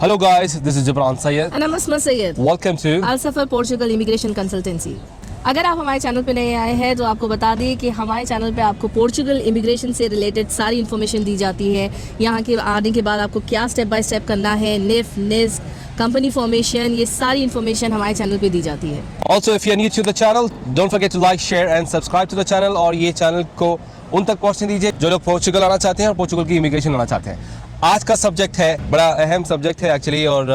Hello guys, this is Jibran Syed. And I'm Asma Syed. Welcome to Al Safar Portugal Immigration Consultancy. अगर आप हमारे channel पे नए आए हैं तो आपको बता दें कि हमारे चैनल पे आपको पोर्चुगल इमिग्रेशन से रिलेटेड सारी इन्फॉर्मेशन दी जाती है। यहाँ के आने के बाद आपको क्या स्टेप बाय स्टेप करना है, निफ, निस, कंपनी फॉर्मेशन, ये सारी इन्फॉर्मेशन हमारे चैनल पे दी जाती है। Also if you are new to the channel, don't forget to like, share and subscribe to the channel और ये चैनल को उन तक पहुँचने दीजिए जो लोग पोर्चुगल आना चाहते हैं और पोर्चुगल की इमिग्रेशन आना चाहते हैं। आज का सब्जेक्ट है, बड़ा अहम सब्जेक्ट है एक्चुअली और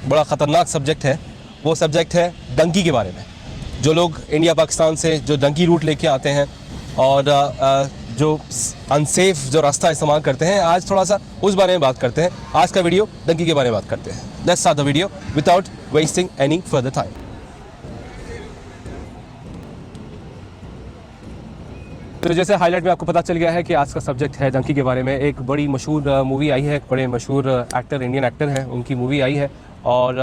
बड़ा ख़तरनाक सब्जेक्ट है। वो सब्जेक्ट है डंकी के बारे में। जो लोग इंडिया पाकिस्तान से जो डंकी रूट लेके आते हैं और जो अनसेफ जो रास्ता इस्तेमाल करते हैं, आज थोड़ा सा उस बारे में बात करते हैं। आज का वीडियो डंकी के बारे में बात करते हैं। Let's start the video without wasting any further time. तो जैसे हाईलाइट में आपको पता चल गया है कि आज का सब्जेक्ट है डंकी के बारे में। एक बड़ी मशहूर मूवी आई है, बड़े मशहूर एक्टर, इंडियन एक्टर हैं, उनकी मूवी आई है और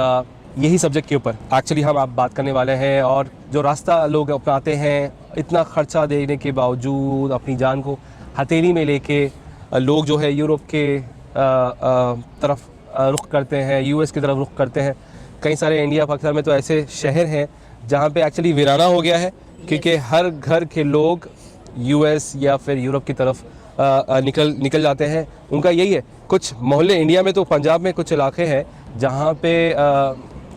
यही सब्जेक्ट के ऊपर एक्चुअली हम आप बात करने वाले हैं। और जो रास्ता लोग अपनाते हैं, इतना खर्चा देने के बावजूद अपनी जान को हथेली में लेके लोग जो है यूरोप के तरफ रुख करते हैं, यूएस की तरफ रुख करते हैं। कई सारे इंडिया पाकिस्तान में तो ऐसे शहर हैं जहाँ पे एक्चुअली वीराना हो गया है क्योंकि हर घर के लोग यूएस या फिर यूरोप की तरफ निकल जाते हैं। उनका यही है। कुछ मोहल्ले इंडिया में तो पंजाब में कुछ इलाके हैं जहाँ पे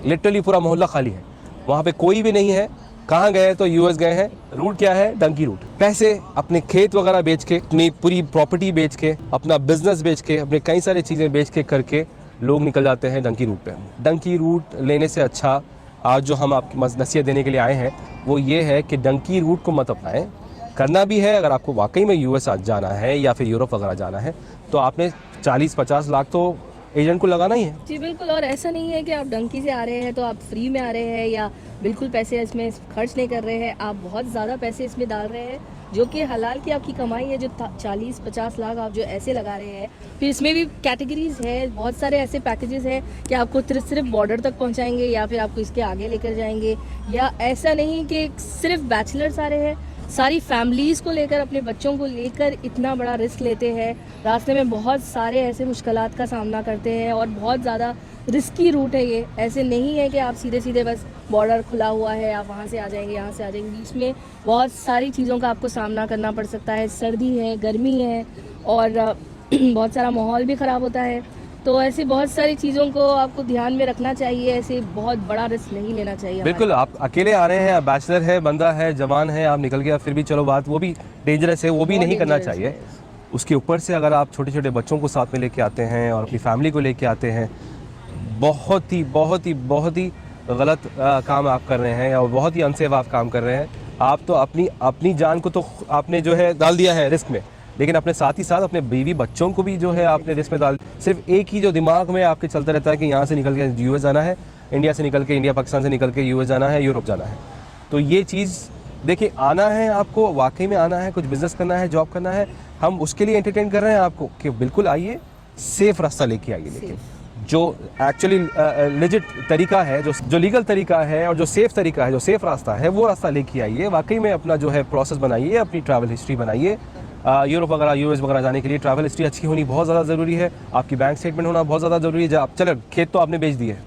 लिटरली पूरा मोहल्ला खाली है, वहाँ पे कोई भी नहीं है। कहाँ गए तो यूएस गए हैं। रूट क्या है? डंकी रूट। पैसे अपने खेत वगैरह बेच के, अपनी पूरी प्रॉपर्टी बेच के, अपना बिजनेस बेच के, अपने कई सारी चीज़ें बेच के करके लोग निकल जाते हैं डंकी रूट पे। डंकी रूट लेने से अच्छा आज जो हम आपकी नसीहत देने के लिए आए हैं वो ये है कि डंकी रूट को मत अपनाएं। करना भी है, अगर आपको वाकई में यूएस जाना है या फिर यूरोप वगैरह जाना है तो आपने 40-50 लाख तो एजेंट को लगाना ही है। जी बिल्कुल। और ऐसा नहीं है कि आप डंकी से आ रहे हैं तो आप फ्री में आ रहे हैं या बिल्कुल पैसे इसमें खर्च नहीं कर रहे हैं। आप बहुत ज़्यादा पैसे इसमें डाल रहे हैं जो कि हलाल की आपकी कमाई है। जो 40-50 लाख आप जो ऐसे लगा रहे हैं, फिर इसमें भी कैटेगरीज है, बहुत सारे ऐसे पैकेजेस हैं कि आपको सिर्फ बॉर्डर तक पहुंचाएंगे या फिर आपको इसके आगे लेकर जाएंगे। या ऐसा नहीं कि सिर्फ बैचलर्स आ रहे हैं, सारी फैमिलीज़ को लेकर, अपने बच्चों को लेकर इतना बड़ा रिस्क लेते हैं। रास्ते में बहुत सारे ऐसे मुश्किलात का सामना करते हैं और बहुत ज़्यादा रिस्की रूट है ये। ऐसे नहीं है कि आप सीधे सीधे बस बॉर्डर खुला हुआ है, आप वहाँ से आ जाएंगे, यहाँ से आ जाएंगे। बीच में बहुत सारी चीज़ों का आपको सामना करना पड़ सकता है। सर्दी है, गर्मी है और बहुत सारा माहौल भी ख़राब होता है। तो ऐसी बहुत सारी चीज़ों को आपको ध्यान में रखना चाहिए। ऐसे बहुत बड़ा रिस्क नहीं लेना चाहिए। बिल्कुल। आप अकेले आ रहे हैं, बैचलर है, बंदा है, जवान है, आप निकल गया फिर भी चलो बात, वो भी डेंजरस है, वो भी नहीं करना चाहिए। उसके ऊपर से अगर आप छोटे छोटे बच्चों को साथ में लेके आते हैं और अपनी फैमिली को लेके आते हैं, बहुत ही गलत काम आप कर रहे हैं और बहुत ही अनसेफ आप काम कर रहे हैं। आप तो अपनी जान को तो आपने जो है डाल दिया है रिस्क में, लेकिन अपने साथ ही साथ अपने बीवी बच्चों को भी जो है आपने रिस्क में डाल। सिर्फ एक ही जो दिमाग में आपके चलता रहता है कि यहाँ से निकल के यूएस जाना है, इंडिया से निकल के, इंडिया पाकिस्तान से निकल के यूएस जाना है, यूरोप जाना है। तो ये चीज़ देखिए, आना है आपको, वाकई में आना है, कुछ बिजनेस करना है, जॉब करना है, हम उसके लिए एंटरटेन कर रहे हैं आपको कि बिल्कुल आइए, सेफ रास्ता लेके आइए। लेकिन जो एक्चुअली लेजिट तरीका है, जो लीगल तरीका है और जो सेफ तरीका है, जो सेफ रास्ता है, वो रास्ता लेके आइए। वाकई में अपना जो है प्रोसेस बनाइए, अपनी ट्रैवल हिस्ट्री बनाइए। यूरोप वगैरह, यूएस वगैरह जाने के लिए ट्रैवल हिस्ट्री अच्छी होनी बहुत ज़्यादा ज़रूरी है। आपकी बैंक स्टेटमेंट होना बहुत ज़्यादा ज़रूरी है। जब चलो, खेत तो आपने बेच दिए,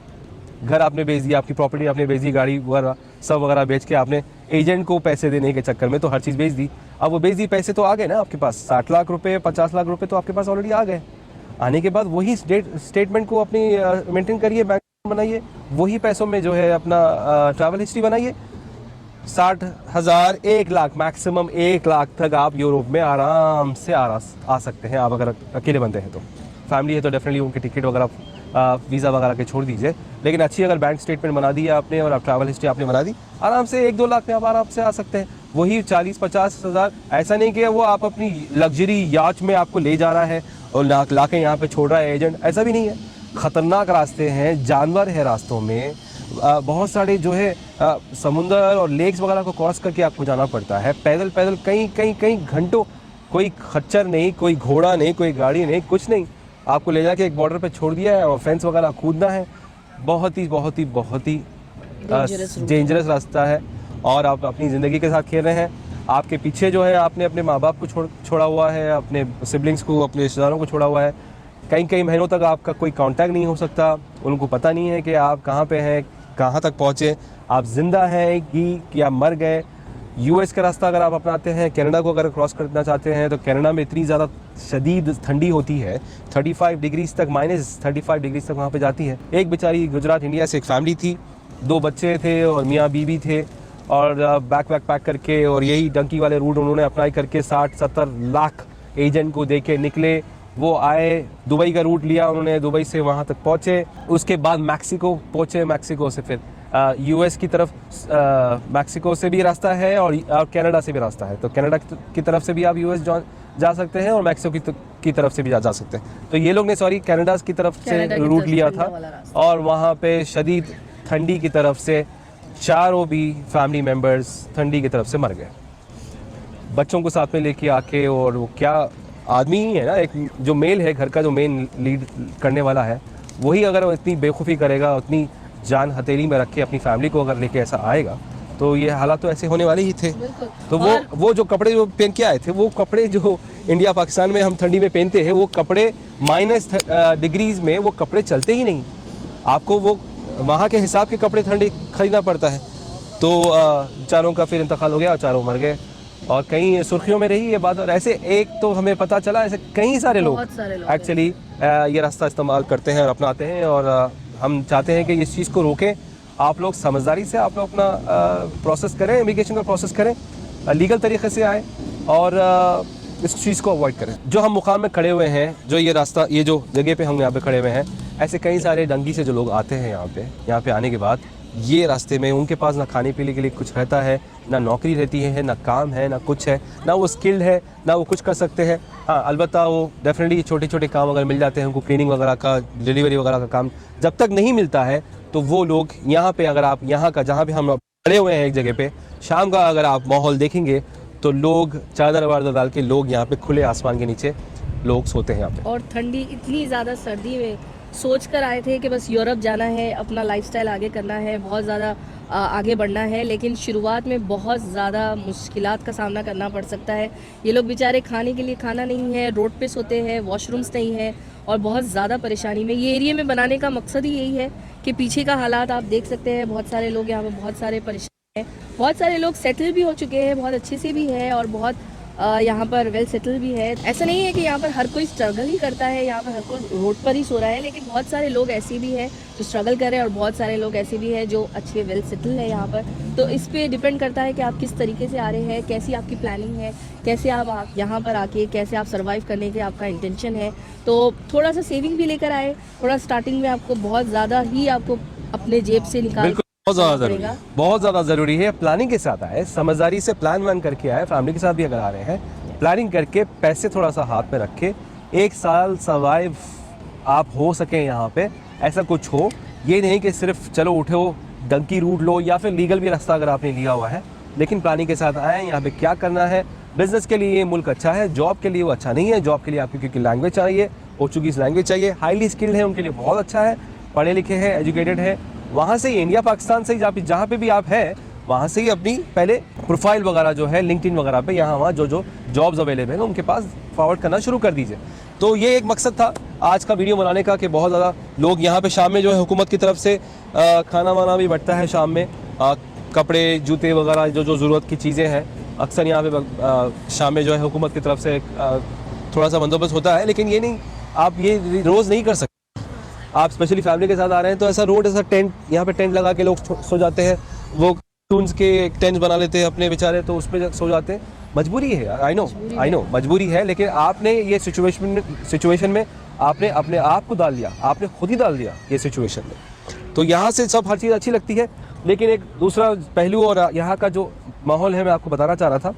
घर आपने बेच दिया, आपकी प्रॉपर्टी आपने बेच दी, गाड़ी वगैरह सब वगैरह बेच के आपने एजेंट को पैसे देने के चक्कर में तो हर चीज़ बेच दी। अब वो बेच दी, पैसे तो आ गए ना आपके पास, 60 लाख रुपये, 50 लाख रुपये तो आपके पास ऑलरेडी आ गए। आने के बाद वही स्टेटमेंट को अपनी मेंटेन करिए, बैंक बनाइए, वही पैसों में जो है अपना ट्रैवल हिस्ट्री बनाइए। 60,000, 1 लाख, मैक्सिमम 1 लाख तक आप यूरोप में आराम से आ सकते हैं। आप अगर अकेले बंदे हैं तो, फैमिली है तो डेफिनेटली उनकी टिकट वगैरह, वीज़ा वगैरह के छोड़ दीजिए। लेकिन अच्छी अगर बैंक स्टेटमेंट बना दी है आपने और आप ट्रैवल हिस्ट्री आपने बना दी, आराम से 1-2 लाख में आप आराम से आ सकते हैं। वही 40-50 हज़ार, ऐसा नहीं कि वो आप अपनी लग्जरी याच में आपको ले जा रहा है और ला के यहाँ पे छोड़ रहा है एजेंट, ऐसा भी नहीं है। ख़तरनाक रास्ते हैं, जानवर है रास्तों में, बहुत सारे जो है समुंदर और लेक्स वगैरह को क्रॉस करके आपको जाना पड़ता है। पैदल कई घंटों, कोई खच्चर नहीं, कोई घोड़ा नहीं, कोई गाड़ी नहीं, कुछ नहीं, आपको ले जाके एक बॉर्डर पे छोड़ दिया है और फेंस वगैरह कूदना है। बहुत ही डेंजरस रास्ता है और आप अपनी ज़िंदगी के साथ खेल रहे हैं। आपके पीछे जो है आपने अपने माँ बाप को छोड़ा हुआ है, अपने सिबलिंग्स को, अपने रिश्तेदारों को छोड़ा हुआ है। कई कई महीनों तक आपका कोई कांटेक्ट नहीं हो सकता, उनको पता नहीं है कि आप कहाँ पे हैं, कहाँ तक पहुँचे, आप जिंदा हैं कि आप मर गए। यूएस का रास्ता अगर आप अपनाते हैं, कनाडा को अगर क्रॉस करना चाहते हैं, तो कनाडा में इतनी ज़्यादा शदीद ठंडी होती है, 35 डिग्रीज तक, -35 डिग्रीज तक वहाँ पे जाती है। एक बेचारी गुजरात इंडिया से एक फैमिली थी, 2 बच्चे थे और मियाँ बीवी थे, और बैक पैक करके और यही डंकी वाले रूट उन्होंने अप्लाई करके 60-70 लाख एजेंट को दे के निकले। वो आए, दुबई का रूट लिया उन्होंने, दुबई से वहाँ तक पहुँचे, उसके बाद मैक्सिको पहुँचे, मैक्सिको से फिर यूएस की तरफ, मैक्सिको से भी रास्ता है और कनाडा से भी रास्ता है, तो कनाडा की तरफ से भी आप यूएस जा सकते हैं और मैक्सिको की तरफ से भी जा सकते हैं। तो ये लोग ने कनाडा की तरफ से रूट लिया था और वहाँ पे शदीद ठंडी की तरफ से चारों भी फैमिली मेम्बर्स ठंडी की तरफ से मर गए, बच्चों को साथ में लेके आके। और वो क्या आदमी ही है ना, एक जो मेल है घर का, जो मेन लीड करने वाला है, वही अगर इतनी बेवकूफ़ी करेगा, उतनी जान हथेली में रख के अपनी फैमिली को अगर लेके ऐसा आएगा, तो ये हालात तो ऐसे होने वाले ही थे। तो वो जो कपड़े जो पहन के आए थे, वो कपड़े जो इंडिया पाकिस्तान में हम ठंडी में पहनते हैं, वो कपड़े माइनस डिग्रीज में वो कपड़े चलते ही नहीं, आपको वो वहाँ के हिसाब के कपड़े ठंडी खरीदना पड़ता है। तो चारों का फिर इंतकाल हो गया और चारों मर गए और कई सुर्खियों में रही ये बात। और ऐसे एक तो हमें पता चला, ऐसे कई सारे लोग एक्चुअली ये रास्ता इस्तेमाल करते हैं और अपनाते हैं। और हम चाहते हैं कि इस चीज़ को रोकें। आप लोग समझदारी से आप लोग अपना प्रोसेस करें, इमिग्रेशन का प्रोसेस करें, लीगल तरीके से आए और इस चीज़ को अवॉइड करें। जो हम मुकाम में खड़े हुए हैं, जो ये रास्ता, ये जो जगह पे हम यहाँ पे खड़े हुए हैं, ऐसे कई सारे डंगी से जो लोग आते हैं यहाँ पे आने के बाद ये रास्ते में उनके पास ना खाने पीने के लिए कुछ रहता है, ना नौकरी रहती है, ना काम है, ना कुछ है, ना वो स्किल्ड है, ना वो कुछ कर सकते हैं। हाँ, अलबत्ता वो डेफिनेटली छोटे छोटे काम अगर मिल जाते हैं उनको, क्लीनिंग वगैरह का, डिलीवरी वगैरह का काम जब तक नहीं मिलता है, तो वो लोग यहाँ पे, अगर आप यहाँ का जहाँ पे हम खड़े हुए हैं एक जगह पे, शाम का अगर आप माहौल देखेंगे तो लोग चादर वादर डाल के लोग यहाँ पे खुले आसमान के नीचे लोग सोते हैं यहाँ पे। और ठंडी, इतनी ज़्यादा सर्दी में सोच कर आए थे कि बस यूरोप जाना है, अपना लाइफस्टाइल आगे करना है, बहुत ज़्यादा आगे बढ़ना है, लेकिन शुरुआत में बहुत ज़्यादा मुश्किलात का सामना करना पड़ सकता है। ये लोग बेचारे खाने के लिए खाना नहीं है, रोड पे सोते हैं, वॉशरूम्स नहीं है और बहुत ज़्यादा परेशानी में। ये एरिया में बनाने का मकसद ही यही है कि पीछे का हालात आप देख सकते हैं, बहुत सारे लोग यहाँ पर बहुत सारे परेशान हैं, बहुत सारे लोग सेटल भी हो चुके हैं, बहुत अच्छे से भी है और बहुत यहाँ पर वेल सेटल भी है। ऐसा नहीं है कि यहाँ पर हर कोई स्ट्रगल ही करता है, यहाँ पर हर कोई रोड पर ही सो रहा है, लेकिन बहुत सारे लोग ऐसे भी हैं जो स्ट्रगल कर रहे हैं और बहुत सारे लोग ऐसे भी हैं जो अच्छे वेल सेटल है यहाँ पर। तो इस पे डिपेंड करता है कि आप किस तरीके से आ रहे हैं, कैसी आपकी प्लानिंग है, कैसे आप यहाँ पर आके कैसे आप सर्वाइव करने के आपका इंटेंशन है। तो थोड़ा सा सेविंग भी लेकर आए, थोड़ा स्टार्टिंग में आपको बहुत ज़्यादा ही आपको अपने जेब से निकाल, बहुत ज़्यादा ज़रूरी है। प्लानिंग के साथ आए, समझदारी से प्लान वन करके आए, फैमिली के साथ भी अगर आ रहे हैं, प्लानिंग करके पैसे थोड़ा सा हाथ में रखे, 1 साल सर्वाइव आप हो सकें यहाँ पे, ऐसा कुछ हो। ये नहीं कि सिर्फ चलो उठो डंकी रूट लो या फिर लीगल भी रास्ता अगर आपने लिया हुआ है, लेकिन प्लानिंग के साथ आए। यहाँ पे क्या करना है, बिजनेस के लिए ये मुल्क अच्छा है, जॉब के लिए वो अच्छा नहीं है। जॉब के लिए आपको क्योंकि लैंग्वेज चाहिए, पोर्चुगीज़ लैंग्वेज चाहिए, हाईली स्किल्ड है उनके लिए बहुत अच्छा है, पढ़े लिखे हैं, एजुकेटेड है। वहाँ से ही इंडिया पाकिस्तान से ही जहाँ पे भी आप हैं, वहाँ से ही अपनी पहले प्रोफाइल वगैरह जो है लिंक्डइन वगैरह पे, यहाँ वहाँ जो जॉब्स अवेलेबल हैं उनके पास फॉरवर्ड करना शुरू कर दीजिए। तो ये एक मकसद था आज का वीडियो बनाने का कि बहुत ज़्यादा लोग यहाँ पे शाम में जो है हुकूमत की तरफ से खाना वाना भी बढ़ता है शाम में, कपड़े जूते वगैरह जो ज़रूरत की चीज़ें हैं, अक्सर यहाँ पे शाम में जो है हुकूमत की तरफ से थोड़ा सा बंदोबस्त होता है। लेकिन ये नहीं, आप ये रोज़ नहीं कर सकते। आप स्पेशली फैमिली के साथ आ रहे हैं तो ऐसा रोड, ऐसा टेंट, यहाँ पे टेंट लगा के लोग सो जाते हैं, वो टून्स के टेंट बना लेते हैं अपने बेचारे, तो उस पर सो जाते हैं। मजबूरी है, आई नो मजबूरी है, लेकिन आपने ये सिचुएशन में आपने अपने आप को डाल दिया, आपने खुद ही डाल दिया ये सिचुएशन में। तो यहाँ से सब हर चीज़ अच्छी लगती है, लेकिन एक दूसरा पहलू और यहाँ का जो माहौल है मैं आपको बताना चाह रहा था,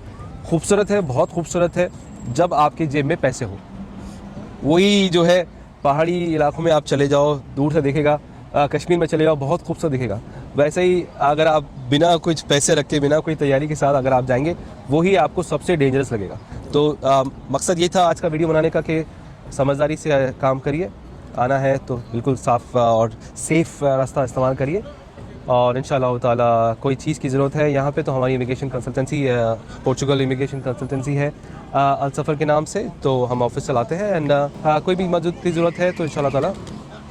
खूबसूरत है, बहुत खूबसूरत है जब आपके जेब में पैसे हो। वही जो है पहाड़ी इलाकों में आप चले जाओ, दूर से दिखेगा, कश्मीर में चले जाओ, बहुत खूबसूरत दिखेगा। वैसे ही अगर आप बिना कुछ पैसे रख के, बिना कोई तैयारी के साथ अगर आप जाएंगे, वही आपको सबसे डेंजरस लगेगा। तो मकसद ये था आज का वीडियो बनाने का कि समझदारी से काम करिए, आना है तो बिल्कुल साफ़ और सेफ़ रास्ता इस्तेमाल करिए, और इंशाल्लाह ताला कोई चीज़ की ज़रूरत है यहाँ पे तो हमारी immigration consultancy Portugal immigration consultancy है अलसफ़र के नाम से, तो हम ऑफिस चलाते हैं। एंड कोई भी मदद की ज़रूरत है तो इंशाल्लाह ताला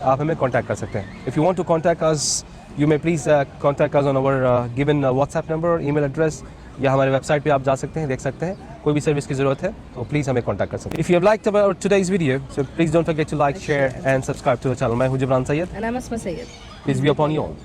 आप हमें कांटेक्ट कर सकते हैं। If you want to contact us you may please contact us on our given WhatsApp number और ईमेल एड्रेस, या हमारे वेबसाइट पे आप जा सकते हैं, देख सकते हैं। कोई भी सर्विस की ज़रूरत है तो प्लीज़ हमें कांटेक्ट कर सकते हैं। If you have liked our today's video so please don't forget to like, share and subscribe to the channel. मैं हूं Jibran Sayed, And I'm Asma Sayed. Peace be upon you all.